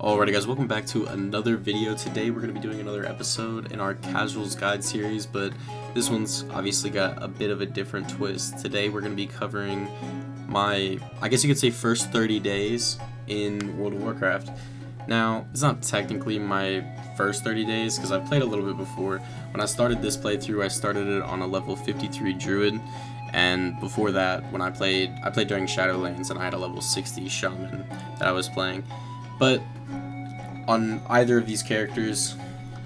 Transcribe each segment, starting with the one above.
Alrighty guys, welcome back to another video. Today we're going to be doing another episode in our Casuals Guide series, but this one's obviously got a bit of a different twist. Today we're going to be covering my, I guess you could say, first 30 days in World of Warcraft. Now, it's not technically my first 30 days because I've played a little bit before. When I started this playthrough, I started it on a level 53 Druid, and before that, when I played during Shadowlands, and I had a level 60 Shaman that I was playing. But on either of these characters,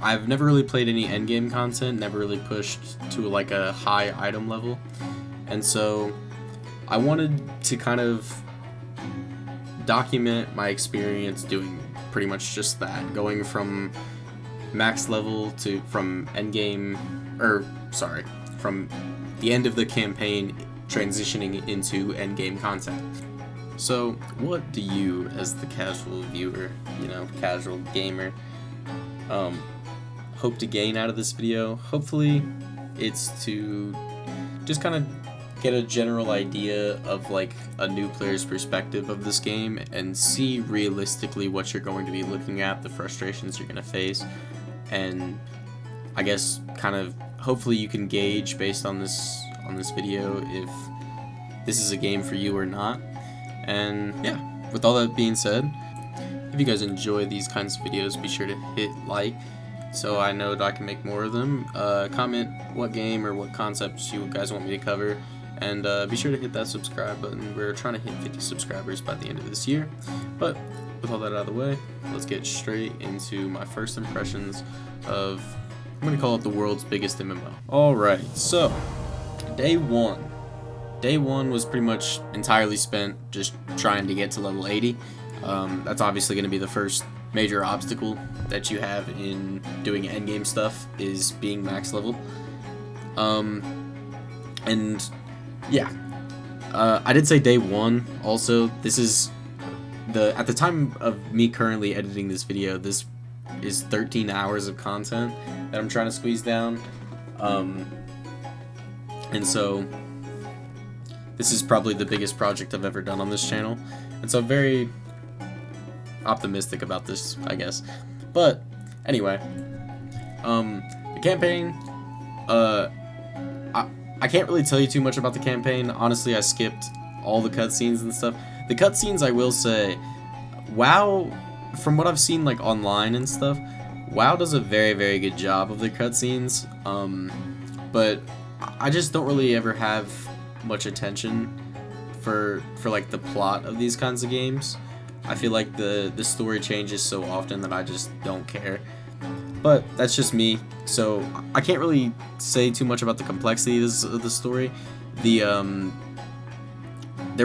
I've never really played any endgame content, never really pushed to like a high item level, and so I wanted to kind of document my experience doing pretty much just that, going from max level to from the end of the campaign transitioning into endgame content. So, what do you, as the casual viewer, casual gamer, hope to gain out of this video? Hopefully, it's to just kind of get a general idea of like a new player's perspective of this game and see realistically what you're going to be looking at, the frustrations you're going to face, and I guess kind of hopefully you can gauge based on this video if this is a game for you or not. And yeah, with all that being said, if you guys enjoy these kinds of videos, be sure to hit like so I know that I can make more of them. Comment what game or what concepts you guys want me to cover, and be sure to hit that subscribe button. We're trying to hit 50 subscribers by the end of this year. But with all that out of the way, let's get straight into my first impressions of, I'm going to call it the world's biggest MMO. Alright, so Day 1 was pretty much entirely spent just trying to get to level 80. That's obviously going to be the first major obstacle that you have in doing endgame stuff, is being max level. And yeah, I did say Day 1 also. This is at the time of me currently editing this video, this is 13 hours of content that I'm trying to squeeze down. And so this is probably the biggest project I've ever done on this channel, and so I'm very optimistic about this, I guess. But anyway, the campaign, I can't really tell you too much about the campaign. Honestly, I skipped all the cutscenes and stuff. The cutscenes, I will say, WoW, from what I've seen like online and stuff, WoW does a very, very good job of the cutscenes. But I just don't really ever have much attention for like the plot of these kinds of games. I feel like the story changes so often that I just don't care. But that's just me, so I can't really say too much about the complexity of the story. There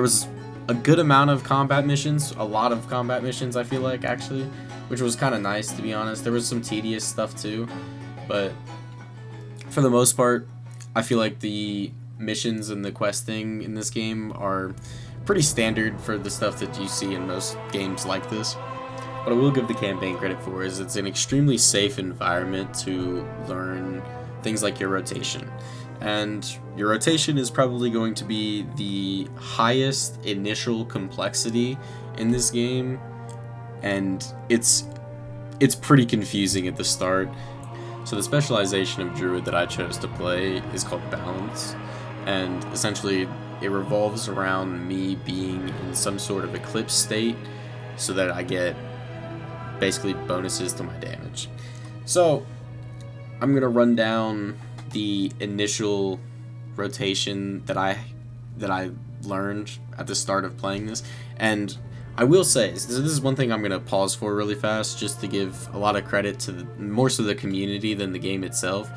was a good amount of combat missions, a lot of combat missions, I feel like, actually, which was kind of nice, to be honest. There was some tedious stuff too, but for the most part, I feel like the missions and the questing in this game are pretty standard for the stuff that you see in most games like this. What I will give the campaign credit for is it's an extremely safe environment to learn things like your rotation. And your rotation is probably going to be the highest initial complexity in this game, and it's pretty confusing at the start. So the specialization of Druid that I chose to play is called Balance, and essentially it revolves around me being in some sort of eclipse state so that I get basically bonuses to my damage. So I'm gonna run down the initial rotation that I learned at the start of playing this, and I will say this is one thing I'm gonna pause for really fast, just to give a lot of credit to more so the community than the game itself.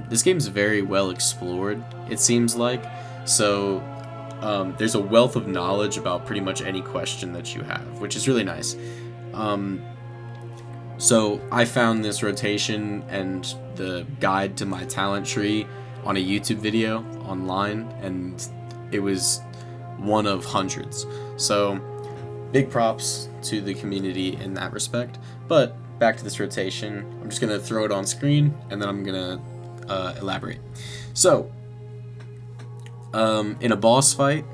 This game's very well explored, it seems like, so there's a wealth of knowledge about pretty much any question that you have, which is really nice. So I found this rotation and the guide to my talent tree on a YouTube video online, and it was one of hundreds. So big props to the community in that respect. But back to this rotation, I'm just gonna throw it on screen and then I'm gonna elaborate. So in a boss fight,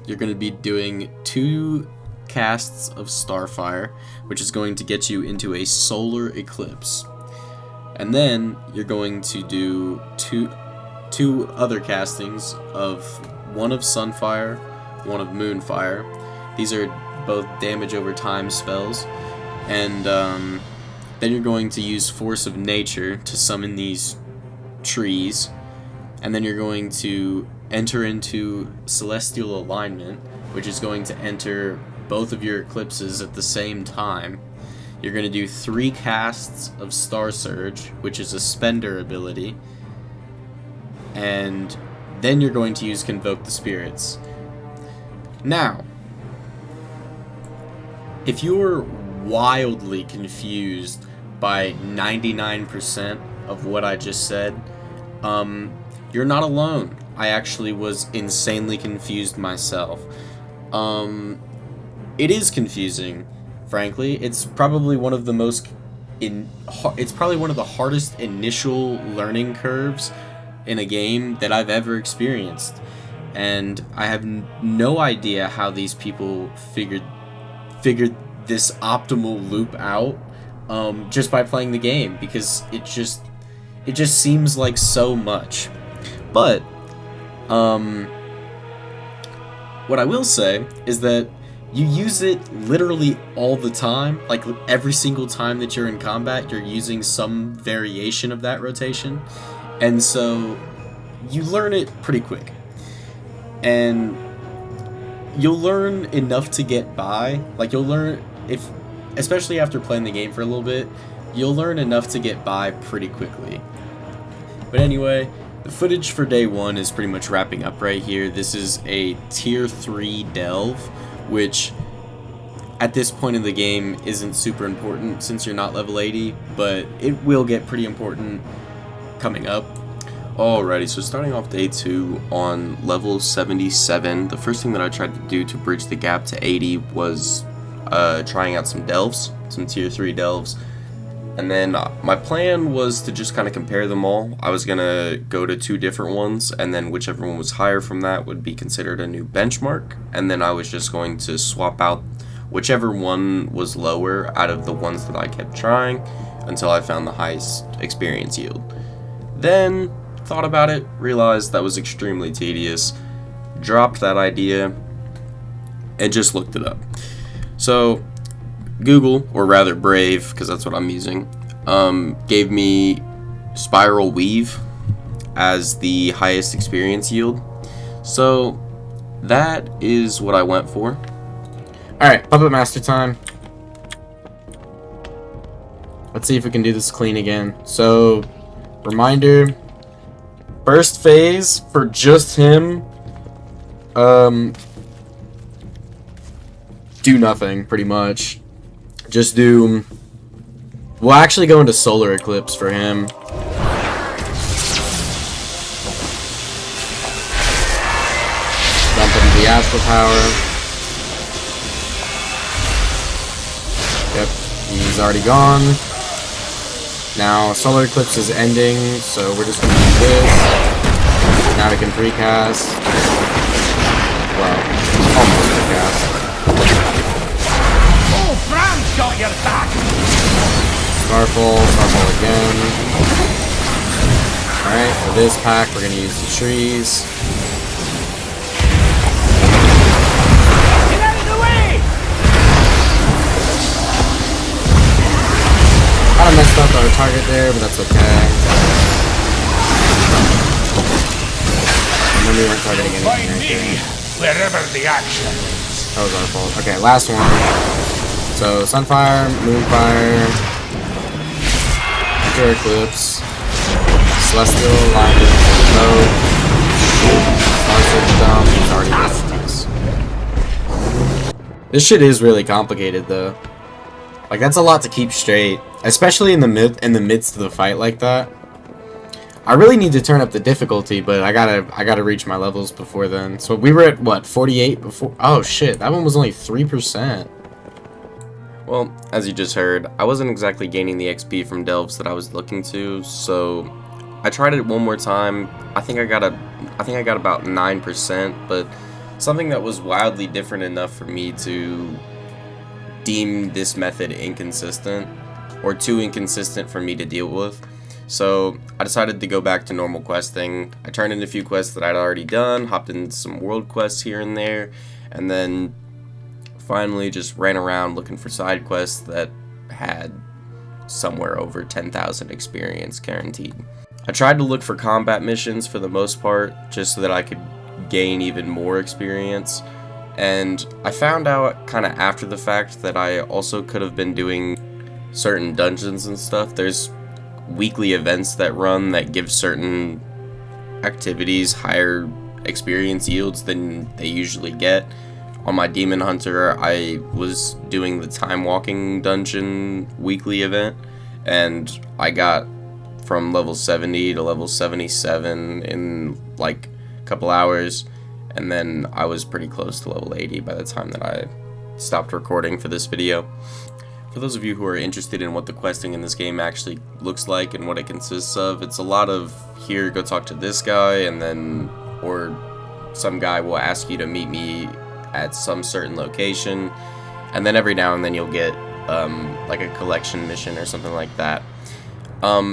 you're gonna be doing two casts of Starfire, which is going to get you into a solar eclipse. And then you're going to do two other castings of one of Sunfire, one of Moonfire. These are both damage over time spells. And then you're going to use Force of Nature to summon these trees. And then you're going to enter into Celestial Alignment, which is going to enter both of your eclipses at the same time. You're going to do 3 casts of Star Surge, which is a spender ability. And then you're going to use Convoke the Spirits. Now, if you're wildly confused by 99% of what I just said, you're not alone. I actually was insanely confused myself. It is confusing, frankly. It's probably one of the hardest initial learning curves in a game that I've ever experienced. And I have no idea how these people figured this optimal loop out just by playing the game, because it just seems like so much. But what I will say is that you use it literally all the time. Like every single time that you're in combat, you're using some variation of that rotation. And so you learn it pretty quick. And you'll learn enough to get by. Like you'll learn, especially after playing the game for a little bit, you'll learn enough to get by pretty quickly. But anyway, the footage for day 1 is pretty much wrapping up right here. This is a tier 3 delve, which at this point in the game isn't super important since you're not level 80, but it will get pretty important coming up. Alrighty, so starting off day 2 on level 77, the first thing that I tried to do to bridge the gap to 80 was trying out some delves, some tier 3 delves. And then my plan was to just kind of compare them all. I was going to go to 2 different ones, and then whichever one was higher from that would be considered a new benchmark. And then I was just going to swap out whichever one was lower out of the ones that I kept trying until I found the highest experience yield. Then thought about it, realized that was extremely tedious, dropped that idea, and just looked it up. So Google, or rather Brave, because that's what I'm using, gave me Spiral Weave as the highest experience yield. So that is what I went for. Alright, Puppet Master time. Let's see if we can do this clean again. So, reminder, first phase for just him, do nothing, pretty much. Just do... We'll actually go into Solar Eclipse for him. Dump into the Astral Power. Yep, he's already gone. Now, Solar Eclipse is ending, so we're just going to do this. Now we can precast. Well, almost precast. Got your back. Starfall again. Alright, for this pack, we're going to use the trees. Get out of the way! Kind of messed up our target there, but that's okay. And then we weren't targeting anything Find right me there. wherever the action is. That was our fault. Okay, last one. So, Sunfire, Moonfire, Enter Eclipse, Celestial Alignment, Mode, Star Surge Dump, he's already got these. This shit is really complicated, though. Like, that's a lot to keep straight, especially in the midst of the fight like that. I really need to turn up the difficulty, but I gotta reach my levels before then. So we were at, what, 48 before? Oh, shit, that one was only 3%. Well, as you just heard, I wasn't exactly gaining the XP from delves that I was looking to, so I tried it one more time. I think I got about 9%, but something that was wildly different enough for me to deem this method inconsistent, or too inconsistent for me to deal with. So I decided to go back to normal questing. I turned in a few quests that I'd already done, hopped into some world quests here and there, and then finally just ran around looking for side quests that had somewhere over 10,000 experience guaranteed. I tried to look for combat missions for the most part, just so that I could gain even more experience, and I found out kind of after the fact that I also could have been doing certain dungeons and stuff. There's weekly events that run that give certain activities higher experience yields than they usually get. On my Demon Hunter, I was doing the time walking dungeon weekly event, and I got from level 70 to level 77 in like a couple hours, and then I was pretty close to level 80 by the time that I stopped recording for this video. For those of you who are interested in what the questing in this game actually looks like and what it consists of, it's a lot of here, go talk to this guy, and then, or some guy will ask you to meet me at some certain location, and then every now and then you'll get like a collection mission or something like that.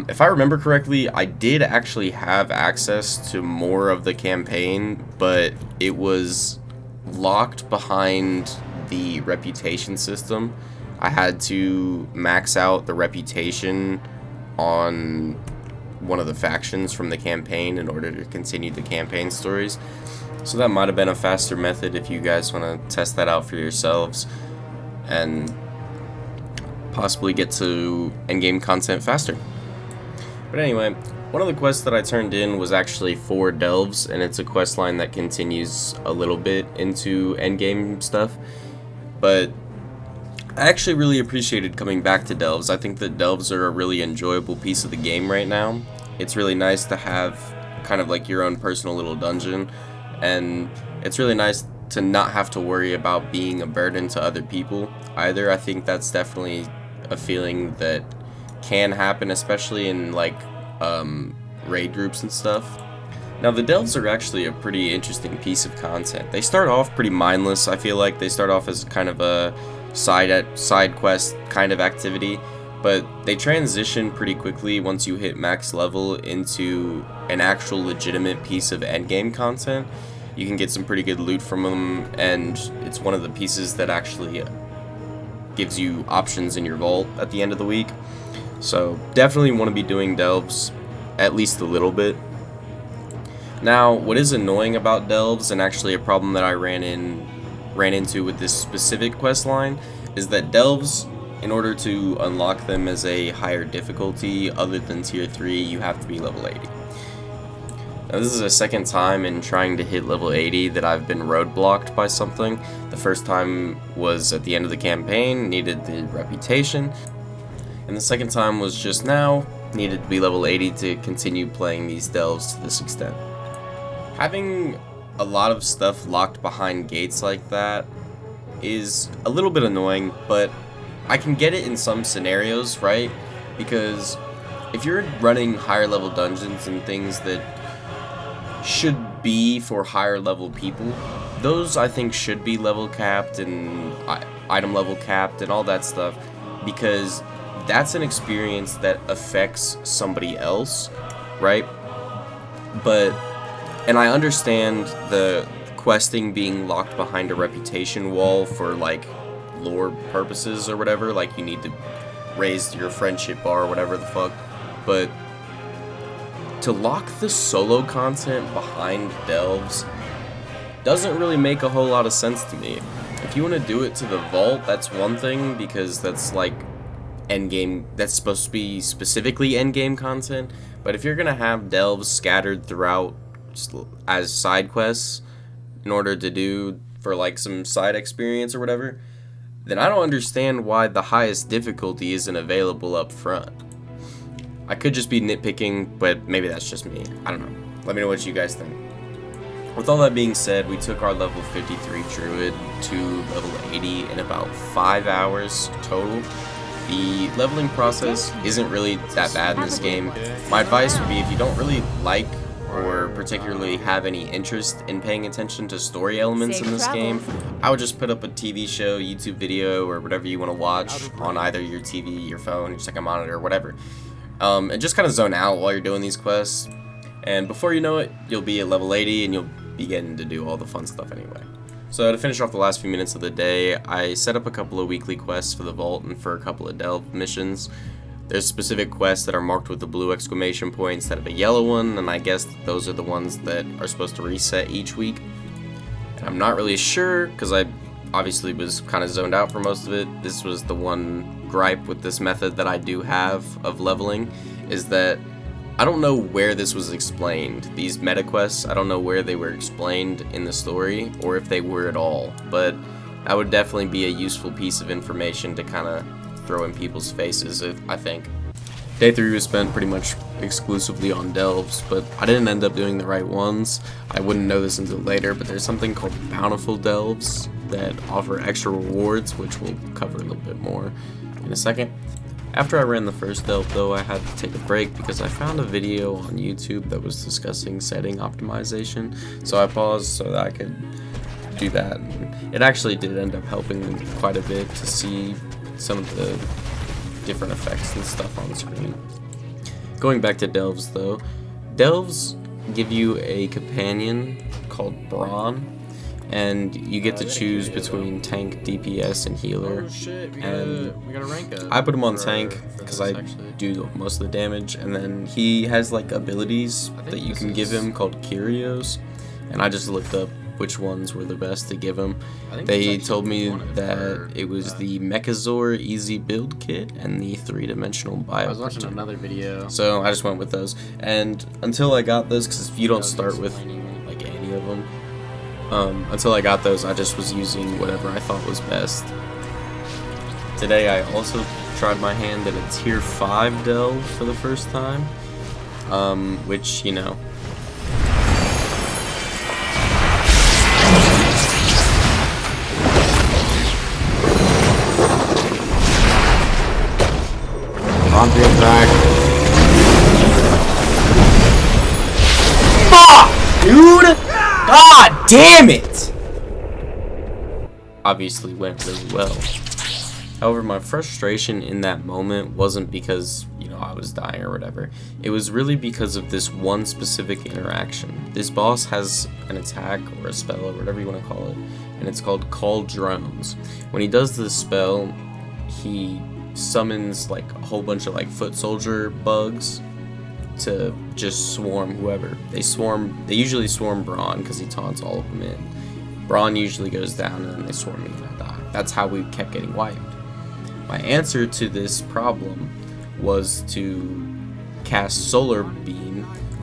If I remember correctly, I did actually have access to more of the campaign, but it was locked behind the reputation system. I had to max out the reputation on one of the factions from the campaign in order to continue the campaign stories. So that might have been a faster method if you guys want to test that out for yourselves and possibly get to endgame content faster. But anyway, one of the quests that I turned in was actually for Delves, and it's a quest line that continues a little bit into endgame stuff. But I actually really appreciated coming back to Delves. I think that Delves are a really enjoyable piece of the game right now. It's really nice to have kind of like your own personal little dungeon, and it's really nice to not have to worry about being a burden to other people either. I think that's definitely a feeling that can happen, especially in like raid groups and stuff. Now the Delves are actually a pretty interesting piece of content. They start off pretty mindless. I feel like they start off as kind of a side quest kind of activity, but they transition pretty quickly once you hit max level into an actual legitimate piece of endgame content. You can get some pretty good loot from them, and it's one of the pieces that actually gives you options in your vault at the end of the week. So definitely want to be doing Delves at least a little bit. Now, what is annoying about Delves, and actually a problem that I ran into with this specific quest line, is that Delves, in order to unlock them as a higher difficulty other than tier 3, you have to be level 80. Now this is a second time in trying to hit level 80 that I've been roadblocked by something. The first time was at the end of the campaign, needed the reputation, and the second time was just now, needed to be level 80 to continue playing these Delves to this extent. Having a lot of stuff locked behind gates like that is a little bit annoying, but I can get it in some scenarios, right? Because if you're running higher level dungeons and things that should be for higher level people, those I think should be level capped and item level capped and all that stuff, because that's an experience that affects somebody else, right? And I understand the questing being locked behind a reputation wall for like lore purposes or whatever, like you need to raise your friendship bar or whatever the fuck, but to lock the solo content behind Delves doesn't really make a whole lot of sense to me. If you want to do it to the vault, that's one thing, because that's like endgame, that's supposed to be specifically endgame content, but if you're gonna have Delves scattered throughout as side quests in order to do for like some side experience or whatever, then I don't understand why the highest difficulty isn't available up front. I could just be nitpicking, but maybe that's just me. I don't know. Let me know what you guys think. With all that being said, we took our level 53 Druid to level 80 in about 5 hours total. The leveling process isn't really that bad in this game. My advice would be, if you don't really like or particularly have any interest in paying attention to story elements in this game, I would just put up a TV show, YouTube video, or whatever you want to watch on either your TV, your phone, just like a monitor, whatever. And just kind of zone out while you're doing these quests. And before you know it, you'll be at level 80 and you'll be getting to do all the fun stuff anyway. So to finish off the last few minutes of the day, I set up a couple of weekly quests for the vault and for a couple of delve missions. There's specific quests that are marked with the blue exclamation point instead of a yellow one, and I guess those are the ones that are supposed to reset each week. And I'm not really sure, because I obviously was kind of zoned out for most of it. This was the one gripe with this method that I do have of leveling, is that I don't know where this was explained. These meta quests, I don't know where they were explained in the story, or if they were at all, but that would definitely be a useful piece of information to kind of throw in people's faces, I think. Day 3 was spent pretty much exclusively on delves, but I didn't end up doing the right ones. I wouldn't know this until later, but there's something called bountiful delves that offer extra rewards, which we'll cover a little bit more in a second. After I ran the first delve though, I had to take a break because I found a video on YouTube that was discussing setting optimization, so I paused so that I could do that. And it actually did end up helping quite a bit to see some of the different effects and stuff on screen. Going back to delves though, delves give you a companion called Brawn, and you get to choose between tank, DPS, and healer. And we got a rank up. I put him on tank because I do most of the damage, and then he has like abilities that you can give him called curios, and I just looked up which ones were the best to give him. They told me that it was the Mechazor Easy Build Kit and the 3-dimensional bio. I was watching another video, so I just went with those. And until I got those, because if you don't start with like any of them, until I got those, I just was using whatever I thought was best. Today I also tried my hand at a tier 5 delve for the first time, which, you know, on the attack. fuck, dude! God damn it! Obviously went really well. However, my frustration in that moment wasn't because, you know, I was dying or whatever. It was really because of this one specific interaction. This boss has an attack or a spell or whatever you want to call it, and it's called Call Drones. When he does this spell, he summons like a whole bunch of like foot soldier bugs to just swarm whoever. They usually swarm Braun because he taunts all of them in. Braun usually goes down and then they swarm me and I die. That's how we kept getting wiped. My answer to this problem was to cast Solar Beam,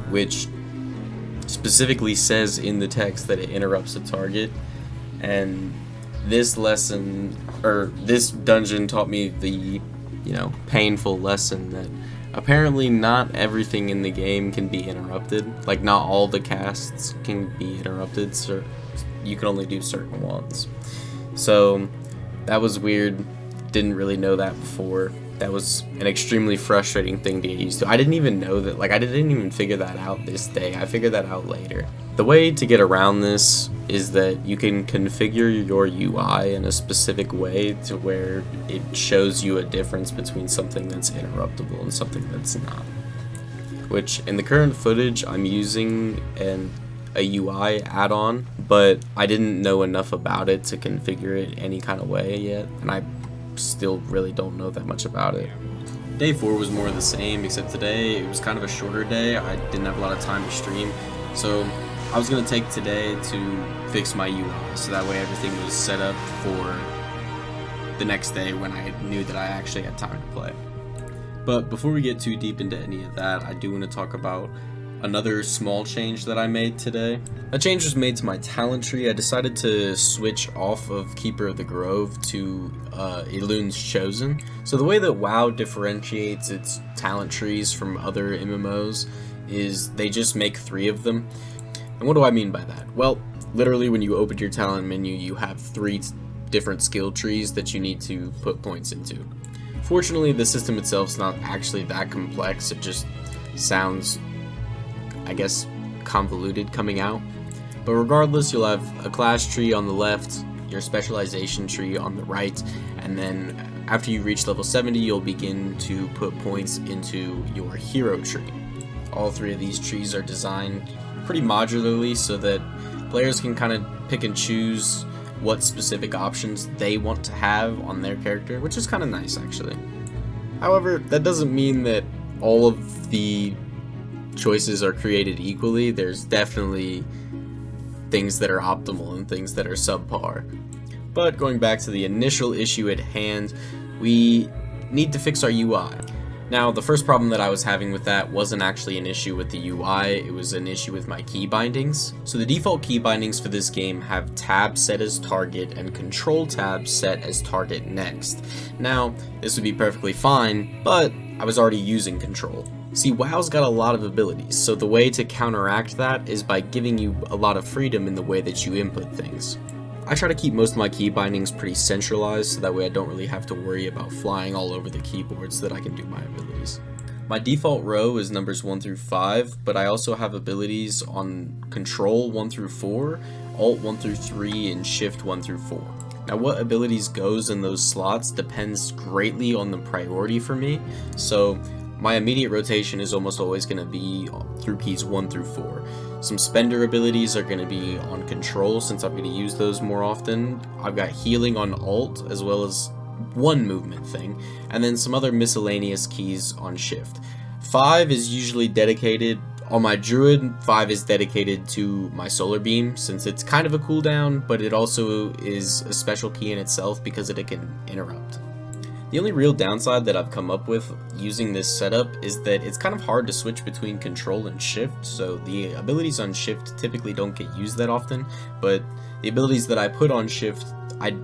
which specifically says in the text that it interrupts a target, and this lesson, or this dungeon, taught me the, you know, painful lesson that apparently not everything in the game can be interrupted. Like, not all the casts can be interrupted, so you can only do certain ones. So that was weird. Didn't really know that before. That was an extremely frustrating thing to get used to. I didn't even know that, like, I didn't even figure that out this day. I figured that out later. The way to get around this is that you can configure your UI in a specific way to where it shows you a difference between something that's interruptible and something that's not. Which, in the current footage, I'm using a UI add-on, but I didn't know enough about it to configure it any kind of way yet, and I still really don't know that much about it. Day 4 was more of the same, except today it was kind of a shorter day. I didn't have a lot of time to stream, so I was going to take today to fix my UI, so that way everything was set up for the next day when I knew that I actually had time to play. But before we get too deep into any of that, I do want to talk about another small change that I made today. A change was made to my talent tree. I decided to switch off of Keeper of the Grove to Elune's Chosen. So the way that WoW differentiates its talent trees from other MMOs is they just make 3 of them. And what do I mean by that? Well, literally when you open your talent menu, you have 3 different skill trees that you need to put points into. Fortunately, the system itself is not actually that complex. It just sounds, I guess, convoluted coming out. But regardless, you'll have a class tree on the left, your specialization tree on the right, and then after you reach level 70, you'll begin to put points into your hero tree. All three of these trees are designed pretty modularly so that players can kind of pick and choose what specific options they want to have on their character, which is kind of nice actually. However, that doesn't mean that all of the choices are created equally. There's definitely things that are optimal and things that are subpar. But going back to the initial issue at hand, we need to fix our UI. Now, the first problem that I was having with that wasn't actually an issue with the UI, it was an issue with my key bindings. So the default key bindings for this game have tab set as target and control tab set as target next. Now, this would be perfectly fine, but I was already using control. See, WoW's got a lot of abilities, so the way to counteract that is by giving you a lot of freedom in the way that you input things. I try to keep most of my key bindings pretty centralized, so that way I don't really have to worry about flying all over the keyboard so that I can do my abilities. My default row is numbers 1 through 5, but I also have abilities on Control 1 through 4, Alt 1 through 3, and Shift 1 through 4. Now what abilities goes in those slots depends greatly on the priority for me, so my immediate rotation is almost always going to be through keys 1 through 4. Some spender abilities are going to be on control since I'm going to use those more often. I've got healing on alt as well as one movement thing, and then some other miscellaneous keys on shift. 5 is usually dedicated, on my druid, 5 is dedicated to my solar beam since it's kind of a cooldown, but it also is a special key in itself because it can interrupt. The only real downside that I've come up with using this setup is that it's kind of hard to switch between control and shift, so the abilities on shift typically don't get used that often, but the abilities that I put on shift I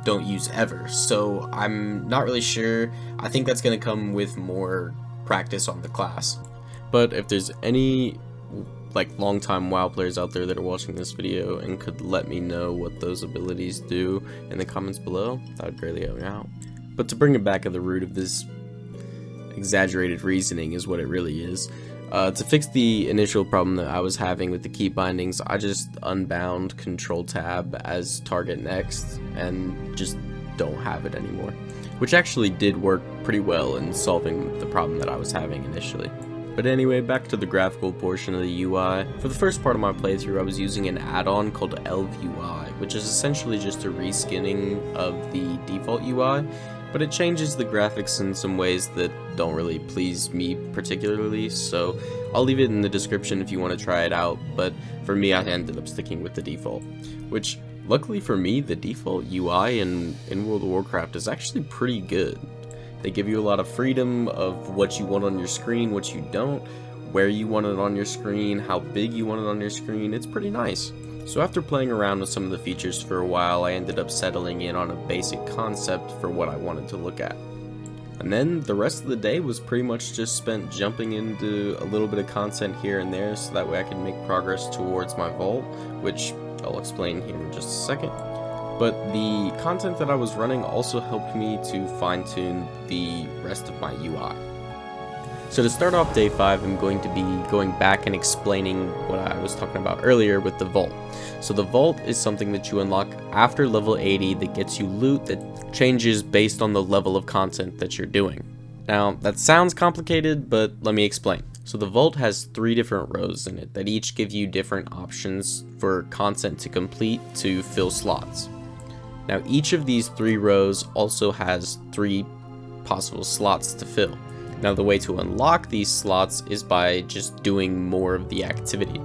don't use ever, so I'm not really sure. I think that's going to come with more practice on the class. But if there's any long-time WoW players out there that are watching this video and could let me know what those abilities do in the comments below, that would greatly help me out. But to bring it back at the root of this exaggerated reasoning is what it really is. To fix the initial problem that I was having with the key bindings, I just unbound control tab as target next and just don't have it anymore. Which actually did work pretty well in solving the problem that I was having initially. But anyway, back to the graphical portion of the UI. For the first part of my playthrough, I was using an add-on called ElvUI, which is essentially just a reskinning of the default UI, but it changes the graphics in some ways that don't really please me particularly, so I'll leave it in the description if you want to try it out, but for me I ended up sticking with the default, which luckily for me, the default UI in World of Warcraft is actually pretty good. They give you a lot of freedom of what you want on your screen, what you don't, where you want it on your screen, how big you want it on your screen. It's pretty nice. So after playing around with some of the features for a while, I ended up settling in on a basic concept for what I wanted to look at. And then the rest of the day was pretty much just spent jumping into a little bit of content here and there so that way I can make progress towards my vault, which I'll explain here in just a second. But the content that I was running also helped me to fine-tune the rest of my UI. So to start off day 5, I'm going to be going back and explaining what I was talking about earlier with the vault. So the vault is something that you unlock after level 80 that gets you loot that changes based on the level of content that you're doing. Now that sounds complicated, but let me explain. So the vault has 3 different rows in it that each give you different options for content to complete to fill slots. Now each of these 3 rows also has 3 possible slots to fill. Now the way to unlock these slots is by just doing more of the activity.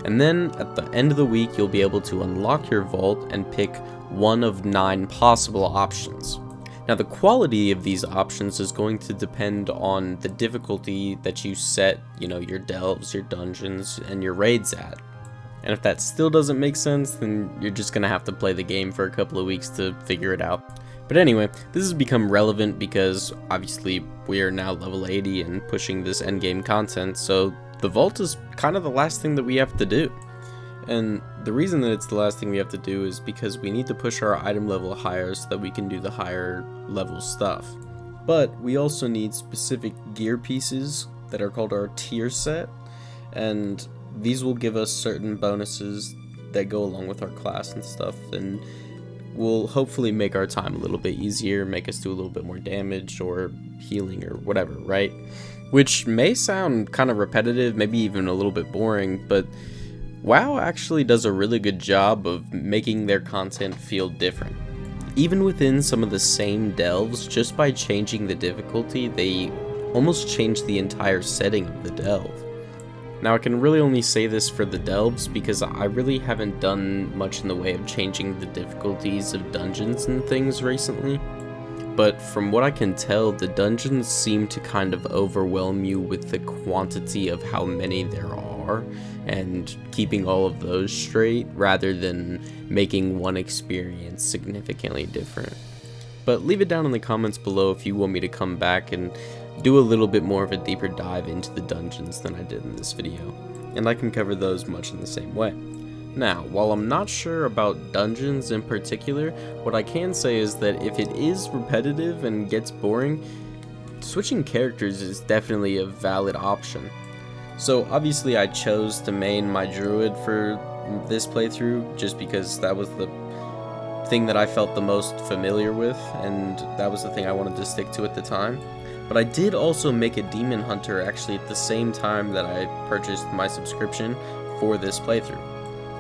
And then at the end of the week you'll be able to unlock your vault and pick one of 9 possible options. Now the quality of these options is going to depend on the difficulty that you set, your delves, your dungeons, and your raids at. And if that still doesn't make sense, then you're just gonna have to play the game for a couple of weeks to figure it out. But anyway, this has become relevant because obviously we are now level 80 and pushing this endgame content, so the vault is kind of the last thing that we have to do. And the reason that it's the last thing we have to do is because we need to push our item level higher so that we can do the higher level stuff. But we also need specific gear pieces that are called our tier set, and these will give us certain bonuses that go along with our class and stuff, and will hopefully make our time a little bit easier, make us do a little bit more damage or healing or whatever, right? Which may sound kind of repetitive, maybe even a little bit boring, but WoW actually does a really good job of making their content feel different. Even within some of the same delves, just by changing the difficulty, they almost change the entire setting of the delve. Now, I can really only say this for the delves because I really haven't done much in the way of changing the difficulties of dungeons and things recently. But from what I can tell, the dungeons seem to kind of overwhelm you with the quantity of how many there are, and keeping all of those straight rather than making one experience significantly different. But leave it down in the comments below if you want me to come back and do a little bit more of a deeper dive into the dungeons than I did in this video, and I can cover those much in the same way. Now, while I'm not sure about dungeons in particular, what I can say is that if it is repetitive and gets boring, switching characters is definitely a valid option. So obviously I chose to main my druid for this playthrough just because that was the thing that I felt the most familiar with, and that was the thing I wanted to stick to at the time. But I did also make a demon hunter actually at the same time that I purchased my subscription for this playthrough.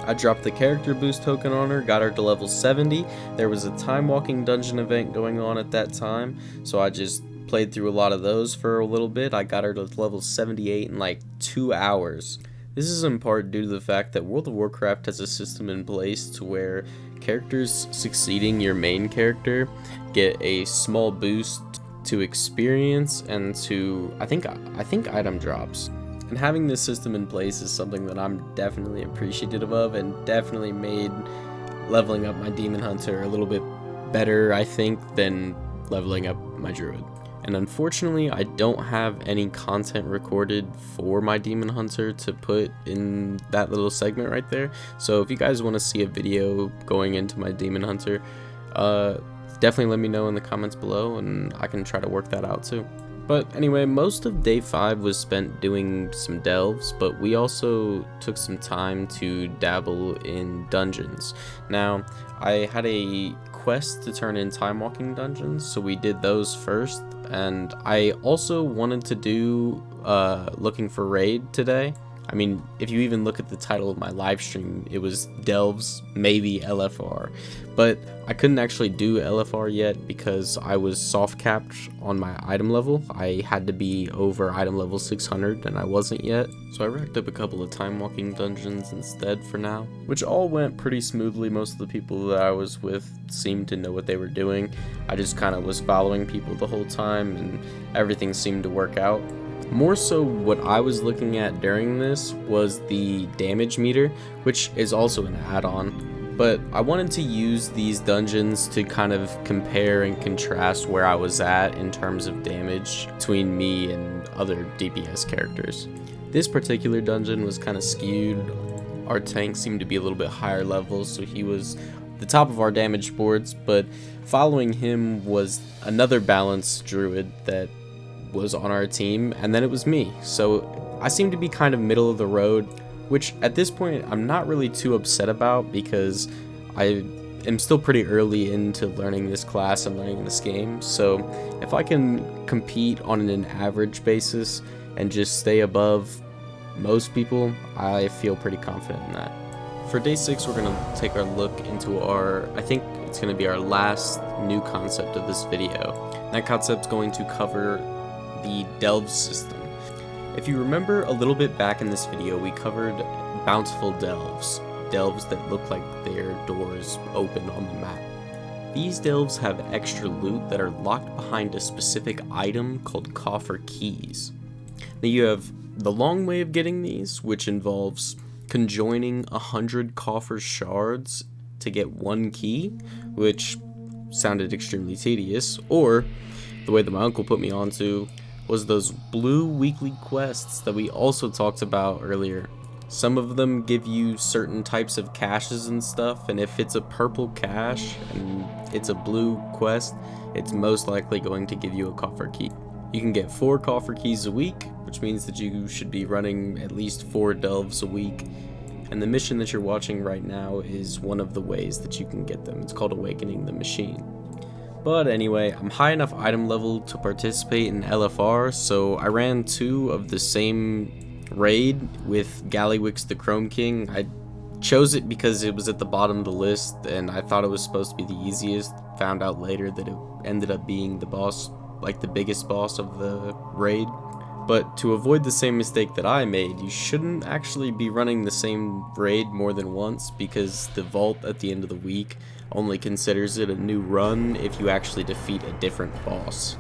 I dropped the character boost token on her, got her to level 70. There was a time walking dungeon event going on at that time, so I just played through a lot of those for a little bit. I got her to level 78 in like 2 hours. This is in part due to the fact that World of Warcraft has a system in place to where characters succeeding your main character get a small boost to experience and to I think item drops. And having this system in place is something that I'm definitely appreciative of, and definitely made leveling up my demon hunter a little bit better, I think, than leveling up my druid. And unfortunately, I don't have any content recorded for my demon hunter to put in that little segment right there. So if you guys want to see a video going into my demon hunter, definitely let me know in the comments below, and I can try to work that out too. But anyway, most of day 5 was spent doing some delves, but we also took some time to dabble in dungeons. Now, I had a quest to turn in time walking dungeons, so we did those first, and I also wanted to do looking for raid today. I mean, if you even look at the title of my live stream, it was Delves, maybe LFR. But I couldn't actually do LFR yet because I was soft capped on my item level. I had to be over item level 600 and I wasn't yet. So I racked up a couple of time walking dungeons instead for now, which all went pretty smoothly. Most of the people that I was with seemed to know what they were doing. I just kind of was following people the whole time and everything seemed to work out. More so, what I was looking at during this was the damage meter, which is also an add-on, but I wanted to use these dungeons to kind of compare and contrast where I was at in terms of damage between me and other DPS characters. This particular dungeon was kind of skewed. Our tank seemed to be a little bit higher level, so he was the top of our damage boards, but following him was another balanced druid that was on our team, and then it was me. So I seem to be kind of middle of the road, which at this point I'm not really too upset about because I am still pretty early into learning this class and learning this game. So if I can compete on an average basis and just stay above most people, I feel pretty confident in that. For day 6, we're going to take our look into I think it's going to be our last new concept of this video. That concept's going to cover the delve system. If you remember a little bit back in this video, we covered bountiful delves that look like their doors open on the map. These delves have extra loot that are locked behind a specific item called coffer keys. Now you have the long way of getting these, which involves conjoining 100 coffer shards to get one key, which sounded extremely tedious, or the way that my uncle put me onto was those blue weekly quests that we also talked about earlier. Some of them give you certain types of caches and stuff, and if it's a purple cache and it's a blue quest, it's most likely going to give you a coffer key. You can get 4 coffer keys a week, which means that you should be running at least 4 delves a week. And the mission that you're watching right now is one of the ways that you can get them. It's called Awakening the Machine. But anyway, I'm high enough item level to participate in LFR, so I ran 2 of the same raid with Gallywix the Chrome King. I chose it because it was at the bottom of the list, and I thought it was supposed to be the easiest. Found out later that it ended up being the boss, like the biggest boss of the raid. But to avoid the same mistake that I made, you shouldn't actually be running the same raid more than once, because the vault at the end of the week only considers it a new run if you actually defeat a different boss.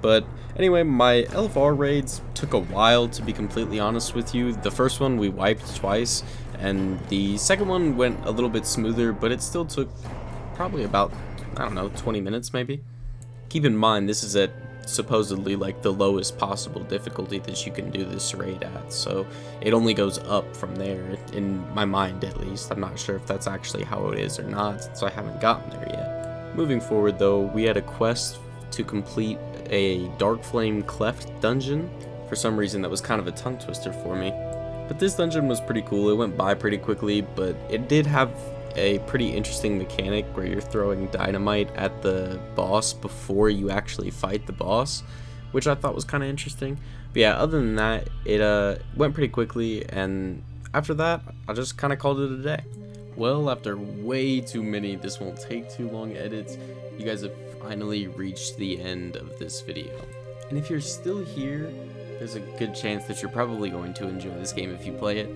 But anyway, my LFR raids took a while, to be completely honest with you. The first one we wiped twice, and the second one went a little bit smoother, but it still took probably about, I don't know, 20 minutes maybe. Keep in mind, this is at supposedly like the lowest possible difficulty that you can do this raid at, so it only goes up from there, in my mind at least. I'm not sure if that's actually how it is or not, so I haven't gotten there yet. Moving forward though, we had a quest to complete a Dark Flame Cleft dungeon. For some reason that was kind of a tongue twister for me, but this dungeon was pretty cool. It went by pretty quickly, but it did have a pretty interesting mechanic where you're throwing dynamite at the boss before you actually fight the boss, which I thought was kind of interesting. But yeah, other than that, it went pretty quickly, and after that, I just kind of called it a day. Well, after way too many "this won't take too long" edits, you guys have finally reached the end of this video. And if you're still here, there's a good chance that you're probably going to enjoy this game if you play it.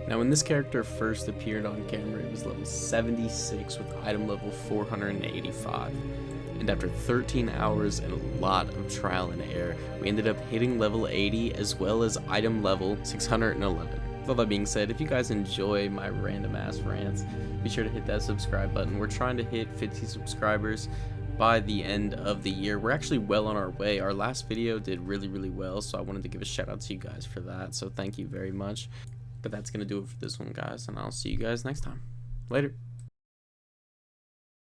Now, when this character first appeared on camera, it was level 76 with item level 485. And after 13 hours and a lot of trial and error, we ended up hitting level 80 as well as item level 611. With all that being said, if you guys enjoy my random ass rants, be sure to hit that subscribe button. We're trying to hit 50 subscribers by the end of the year. We're actually well on our way. Our last video did really well, so I wanted to give a shout out to you guys for that, so thank you very much. But that's going to do it for this one, guys, and I'll see you guys next time. Later.